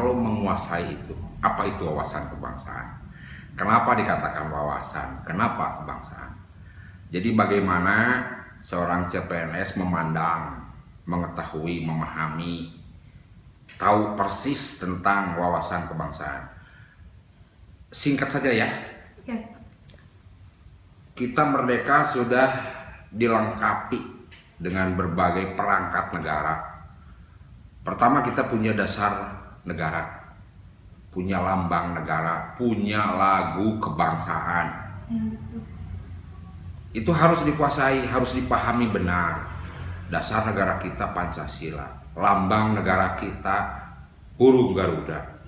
kalau menguasai itu. Apa itu wawasan kebangsaan? Kenapa dikatakan wawasan? Kenapa kebangsaan? Jadi bagaimana seorang CPNS memandang, mengetahui, memahami, tahu persis tentang wawasan kebangsaan. Singkat saja ya. Kita merdeka sudah dilengkapi dengan berbagai perangkat negara. Pertama, kita punya dasar negara, punya lambang negara, punya lagu kebangsaan. Itu harus dikuasai, harus dipahami benar. Dasar negara kita Pancasila, lambang negara kita burung Garuda.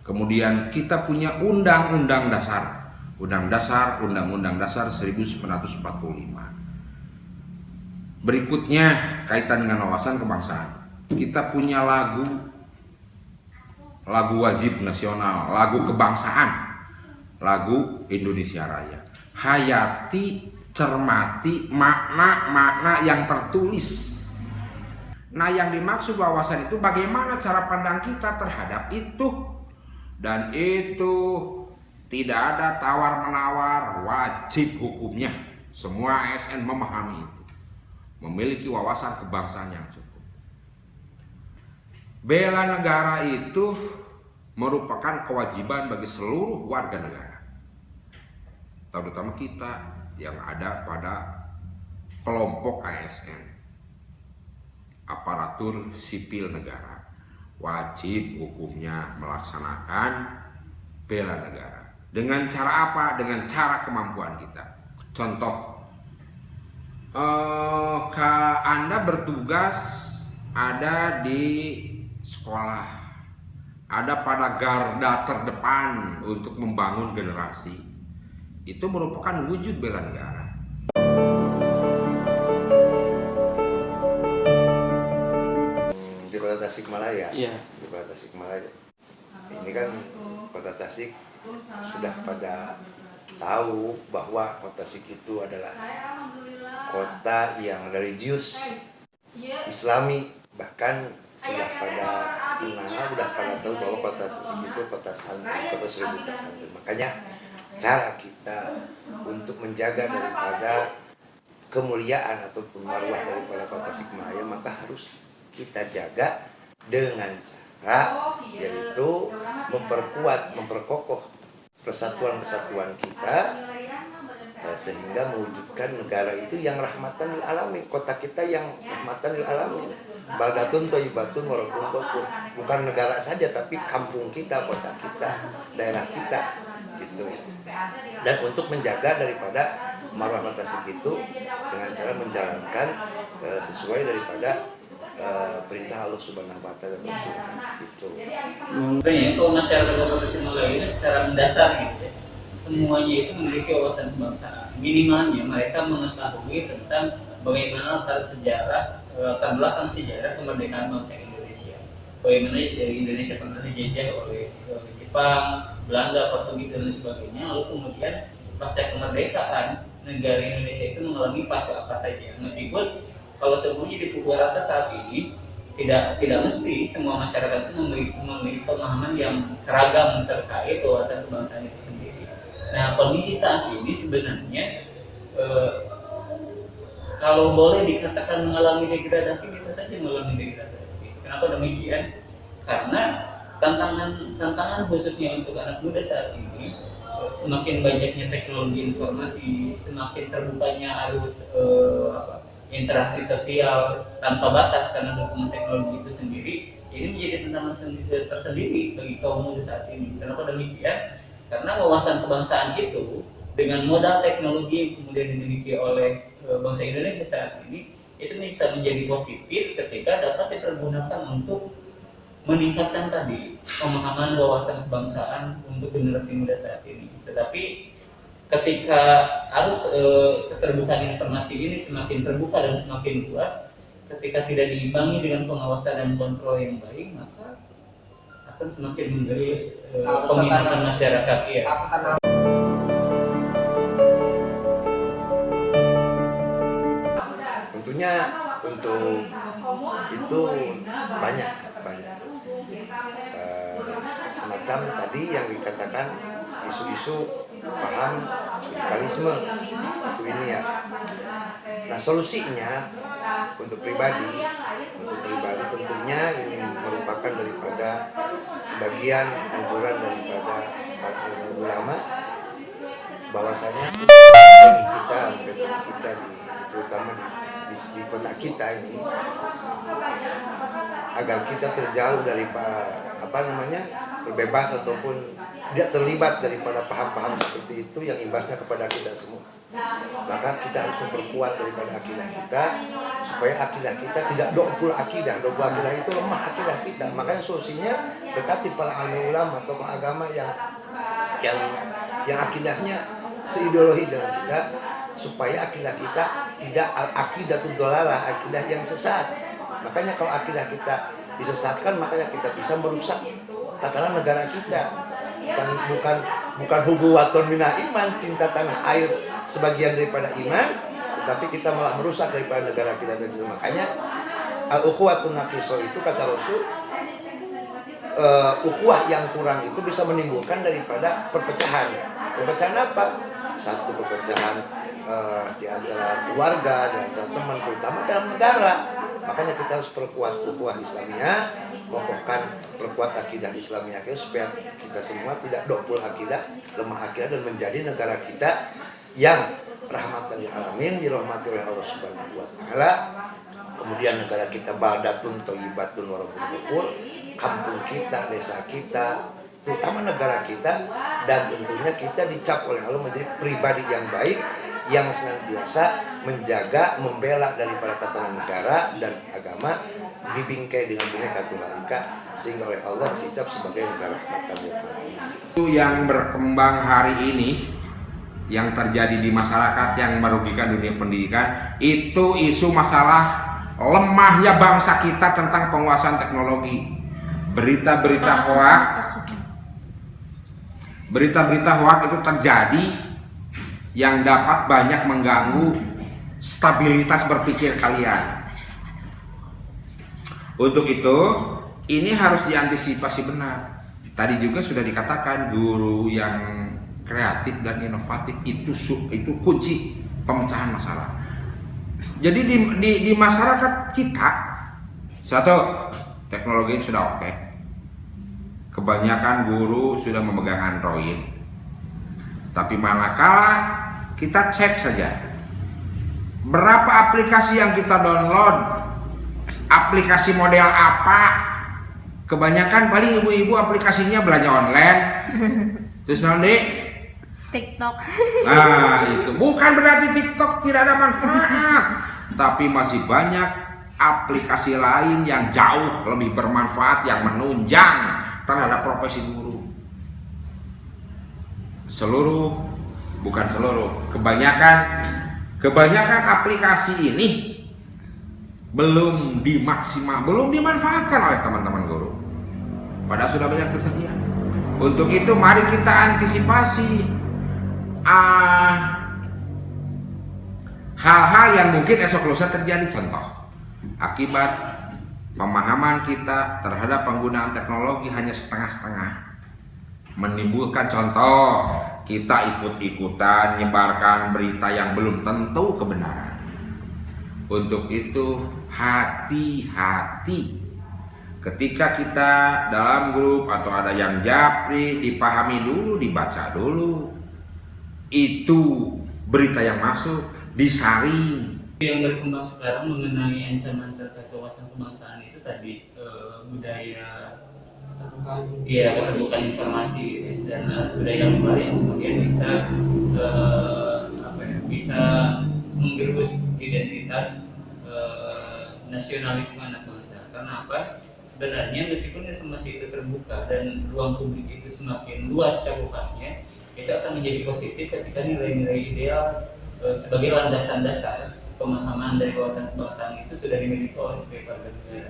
Kemudian kita punya undang-undang dasar, Undang-Undang Dasar 1945. Berikutnya kaitan dengan wawasan kebangsaan, kita punya lagu wajib nasional, lagu kebangsaan, lagu Indonesia Raya. Hayati, cermati makna-makna yang tertulis. Nah, yang dimaksud wawasan itu bagaimana cara pandang kita terhadap itu. Dan itu tidak ada tawar-menawar, wajib hukumnya. Semua ASN memahami itu. Memiliki wawasan kebangsaan yang cukup. Bela negara itu merupakan kewajiban bagi seluruh warga negara. Terutama kita yang ada pada kelompok ASN, aparatur sipil negara, wajib hukumnya melaksanakan bela negara. Dengan cara apa? Dengan cara kemampuan kita. Contoh, Anda bertugas ada di sekolah, ada pada garda terdepan untuk membangun generasi. Itu merupakan wujud bela negara. Di Kota Tasikmalaya, Iya. di Kota Tasikmalaya. Ini kan Kota Tasik sudah pada tahu bahwa Kota Tasik itu adalah kota yang religius, Islami, bahkan sudah pada tahu bahwa Kota Tasik itu kota santri, kota seribu santri. Makanya cara kita untuk menjaga daripada kemuliaan ataupun marwah daripada Kota Tasikmalaya, maka harus kita jaga dengan cara yaitu memperkokoh persatuan-kesatuan kita sehingga mewujudkan negara itu yang rahmatan lil alamin, kota kita yang rahmatan lil alamin. Baldatun thayyibatun wa rabbun ghafur. Bukan negara saja tapi kampung kita, kota kita, daerah kita gitu. Dan untuk menjaga daripada marwah Kota Tasik itu dengan cara menjalankan sesuai daripada perintah Allah Subhanahu wa taala dan Rasul gitu. Sebenarnya kalau masyarakat Kota Tasikmalaya ini secara mendasar gitu ya, semuanya itu memiliki wawasan kebangsaan. Minimalnya mereka mengetahui tentang bagaimana latar belakang sejarah kemerdekaan bangsa Indonesia. Bagaimana Indonesia pernah dijajah oleh Jepang, Belanda, Portugis dan lain sebagainya. Lalu kemudian pasca kemerdekaan negara Indonesia itu mengalami fase apa saja. Meskipun kalau semuanya dipukul rata saat ini, tidak mesti semua masyarakat itu memiliki pemahaman yang seragam terkait wawasan kebangsaan itu sendiri. Nah, kondisi saat ini sebenarnya kalau boleh dikatakan mengalami degradasi, bisa saja mengalami degradasi. Kenapa demikian? Karena tantangan khususnya untuk anak muda saat ini, semakin banyaknya teknologi informasi, semakin terbukanya arus interaksi sosial tanpa batas karena dukungan teknologi itu sendiri, ini menjadi tantangan tersendiri bagi kaum muda saat ini. Kenapa demikian? Karena wawasan kebangsaan itu dengan modal teknologi yang kemudian dimiliki oleh bangsa Indonesia saat ini, itu bisa menjadi positif ketika dapat dipergunakan untuk meningkatkan tadi pemahaman wawasan kebangsaan untuk generasi muda saat ini. Tetapi ketika arus keterbukaan informasi ini semakin terbuka dan semakin luas, ketika tidak diimbangi dengan pengawasan dan kontrol yang baik, maka akan semakin menggerus peminatan masyarakat. Ya. Tentunya untuk itu banyak semacam tadi yang dikatakan isu-isu paham radikalisme itu ini ya. Nah solusinya untuk pribadi tentunya ini merupakan daripada sebagian anjuran daripada para ulama bahwasanya kita terutama di kota kita ini agar kita terjauh dari terbebas ataupun tidak terlibat daripada paham-paham seperti itu yang imbasnya kepada kita semua. Maka kita harus memperkuat daripada akidah kita supaya akidah kita tidak dokul akidah. Dokul akidah itu lemah akidah kita. Makanya solusinya dekati para alim ulama atau agama yang akidahnya seideologi dengan kita supaya akidah kita tidak al-aqidatul dhalalah, akidah yang sesat. Makanya kalau akidah kita disesatkan, makanya kita bisa merusak tatanan negara kita. Bukan hubuwatun minal iman, cinta tanah air sebagian daripada iman, tetapi kita malah merusak daripada negara kita itu. Makanya al-ukhuwatun naqisoh itu kata Rasul, ukhuwah yang kurang itu bisa menimbulkan daripada perpecahan. Perpecahan apa? Satu perpecahan di antara keluarga, di antara teman, terutama dalam negara. Makanya kita harus perkuat ukhuwah Islamiyah, perkuat akidah Islamiyah supaya kita semua tidak dokul akidah, lemah akidah, dan menjadi negara kita yang rahmatan lil alamin, dirahmati oleh Allah Subhanahu wa taala. Kemudian negara kita baldatun thayyibatun wa rabbul ghafur, kampung kita, desa kita, terutama negara kita, dan tentunya kita dicap oleh Allah menjadi pribadi yang baik yang senantiasa menjaga, membela daripada tatanan negara dan agama, dibingkai dengan Bhinneka Tunggal Ika, sehingga oleh Allah dicap sebagai negara rahmatan lil alamin. Itu yang berkembang hari ini, yang terjadi di masyarakat yang merugikan dunia pendidikan, itu isu masalah lemahnya bangsa kita tentang penguasaan teknologi. Berita-berita hoak itu terjadi yang dapat banyak mengganggu stabilitas berpikir kalian. Untuk itu, ini harus diantisipasi benar. Tadi juga sudah dikatakan guru yang kreatif dan inovatif itu kunci pemecahan masalah. Jadi di masyarakat kita, satu, teknologi sudah oke. Kebanyakan guru sudah memegang Android. Tapi manakala kita cek saja berapa aplikasi yang kita download, aplikasi model apa, kebanyakan paling ibu-ibu aplikasinya belanja online. Terus nanti TikTok. Nah itu bukan berarti TikTok tidak ada manfaat, tapi masih banyak aplikasi lain yang jauh lebih bermanfaat, yang menunjang terhadap profesi guru. Kebanyakan aplikasi ini belum dimanfaatkan oleh teman-teman guru. Padahal sudah banyak tersedia. Untuk itu mari kita antisipasi hal-hal yang mungkin esok lusa terjadi. Contoh, akibat pemahaman kita terhadap penggunaan teknologi hanya setengah-setengah, menimbulkan contoh kita ikut-ikutan nyebarkan berita yang belum tentu kebenaran. Untuk itu hati-hati ketika kita dalam grup atau ada yang japri, dipahami dulu, dibaca dulu itu berita yang masuk, disaring. Yang berkembang sekarang mengenai ancaman terkait wawasan kebangsaan itu tadi budaya keterbukaan informasi dan budaya luar yang kemudian bisa menggerus identitas nasionalisme anak bangsa. Karena apa? Sebenarnya meskipun informasi itu terbuka dan ruang publik itu semakin luas cakupannya, itu akan menjadi positif ketika nilai-nilai ideal sebagai landasan dasar pemahaman dari wawasan kebangsaan itu sudah dimiliki oleh setiap warga negara.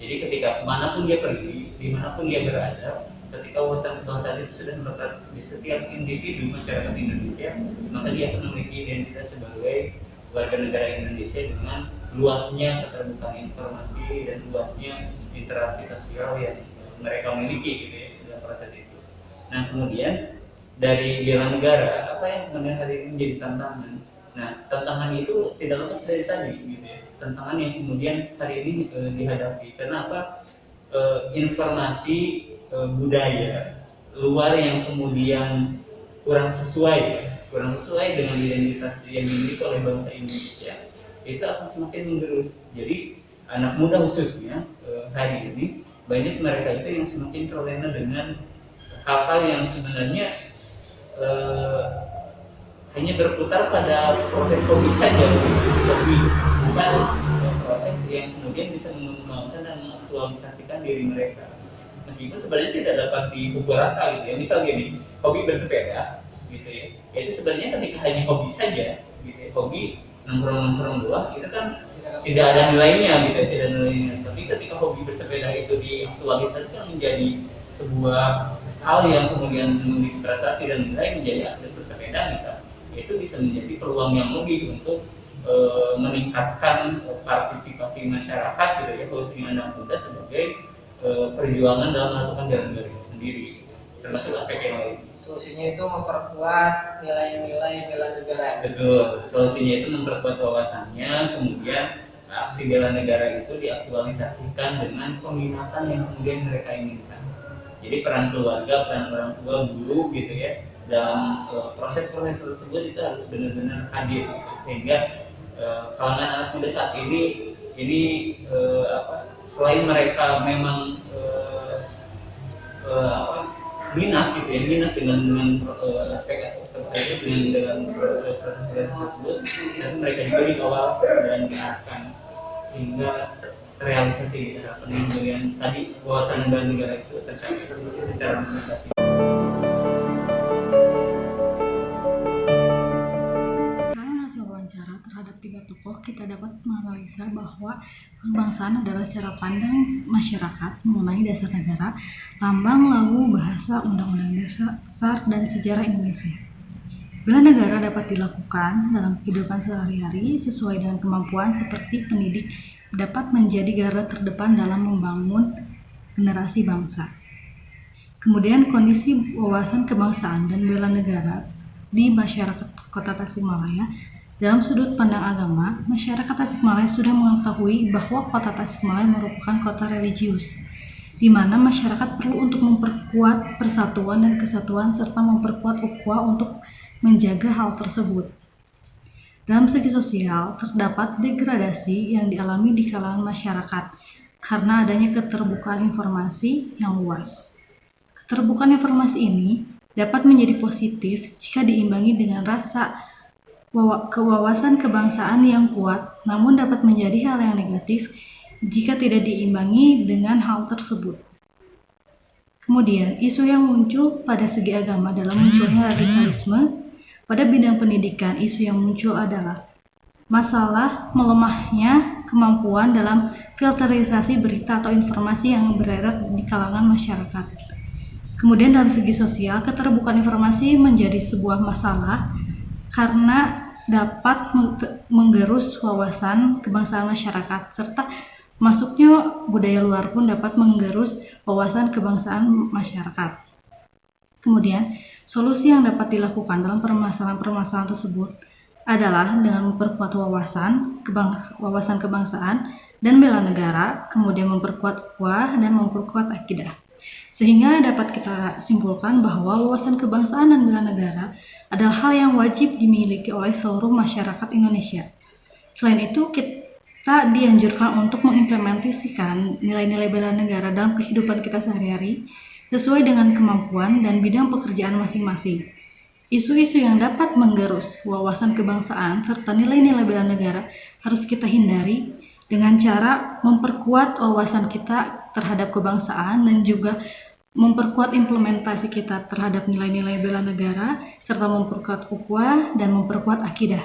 Jadi ketika manapun dia pergi, dimanapun dia berada, ketika wawasan kebangsaan itu sudah melekat di setiap individu masyarakat Indonesia, maka dia akan memiliki identitas sebagai warga negara Indonesia dengan luasnya keterbukaan informasi dan luasnya interaksi sosial yang mereka miliki gitu ya, dalam proses itu. Nah kemudian dari bela negara, apa yang kemudian hari ini menjadi tantangan? Nah tantangan itu tidak lepas dari tadi, gitu ya. Tantangan yang kemudian hari ini dihadapi. Karena apa? Informasi budaya luar yang kemudian kurang sesuai dengan identitas yang dimiliki oleh bangsa Indonesia, itu akan semakin mengerus. Jadi anak muda khususnya hari ini banyak mereka itu yang semakin terlena dengan hal-hal yang sebenarnya hanya berputar pada proses hobi saja, hobi, bukan proses yang kemudian bisa mengembangkan dan mengaktualisasikan diri mereka. Meskipun sebenarnya tidak dapat dipukul rata gitu ya. Misal gini, hobi bersepeda gitu ya. Itu sebenarnya ketika hanya hobi saja gitu ya. Hobi nongkrong-nongkrong doang itu kan tidak ada nilainya gitu ya, tidak ada nilainya. Tapi ketika hobi bersepeda itu diaktualisasikan menjadi sebuah hal yang kemudian memiliki prestasi dan nilai, menjadi atlet bersepeda misalnya, itu bisa menjadi peluang yang lebih untuk meningkatkan partisipasi masyarakat gitu ya, khususnya anak muda sebagai perjuangan dalam melakukan bela negara itu sendiri, termasuk aspek yang lain. Solusinya itu memperkuat nilai-nilai bela negara. Betul, solusinya itu memperkuat wawasannya, kemudian aksi bela negara itu diaktualisasikan dengan peminatan yang kemudian mereka inginkan. Jadi peran keluarga, peran orang tua, guru gitu ya, dalam proses-proses tersebut itu harus benar-benar hadir gitu. Sehingga kalangan anak muda saat ini selain mereka memang minat gitu ya, minat dengan aspek-aspek tersebut, dengan proses-proses tersebut, dan mereka juga dikawal dan diarahkan sehingga realisasi harapan tadi wawasan bela negara itu tercapai secara implementasi. Terhadap 3 tokoh, kita dapat menganalisa bahwa kebangsaan adalah cara pandang masyarakat mengenai dasar negara, lambang, lagu, bahasa, undang-undang dasar, dan sejarah Indonesia. Bela negara dapat dilakukan dalam kehidupan sehari-hari sesuai dengan kemampuan, seperti pendidik dapat menjadi garda terdepan dalam membangun generasi bangsa. Kemudian kondisi wawasan kebangsaan dan bela negara di masyarakat Kota Tasikmalaya. Dalam sudut pandang agama, masyarakat Tasikmalaya sudah mengetahui bahwa Kota Tasikmalaya merupakan kota religius, di mana masyarakat perlu untuk memperkuat persatuan dan kesatuan serta memperkuat ukhuwah untuk menjaga hal tersebut. Dalam segi sosial, terdapat degradasi yang dialami di kalangan masyarakat karena adanya keterbukaan informasi yang luas. Keterbukaan informasi ini dapat menjadi positif jika diimbangi dengan rasa kewawasan kebangsaan yang kuat, namun dapat menjadi hal yang negatif jika tidak diimbangi dengan hal tersebut. Kemudian, isu yang muncul pada segi agama dalam munculnya radikalisme. Pada bidang pendidikan, isu yang muncul adalah masalah melemahnya kemampuan dalam filterisasi berita atau informasi yang beredar di kalangan masyarakat. Kemudian dalam segi sosial, keterbukaan informasi menjadi sebuah masalah karena dapat menggerus wawasan kebangsaan masyarakat, serta masuknya budaya luar pun dapat menggerus wawasan kebangsaan masyarakat. Kemudian, solusi yang dapat dilakukan dalam permasalahan-permasalahan tersebut adalah dengan memperkuat wawasan kebangsaan dan bela negara, kemudian memperkuat ukhuwah dan memperkuat akidah. Sehingga dapat kita simpulkan bahwa wawasan kebangsaan dan bela negara adalah hal yang wajib dimiliki oleh seluruh masyarakat Indonesia. Selain itu, kita dianjurkan untuk mengimplementasikan nilai-nilai bela negara dalam kehidupan kita sehari-hari sesuai dengan kemampuan dan bidang pekerjaan masing-masing. Isu-isu yang dapat menggerus wawasan kebangsaan serta nilai-nilai bela negara harus kita hindari dengan cara memperkuat wawasan kita terhadap kebangsaan dan juga memperkuat implementasi kita terhadap nilai-nilai bela negara serta memperkuat ukhuwah dan memperkuat akidah.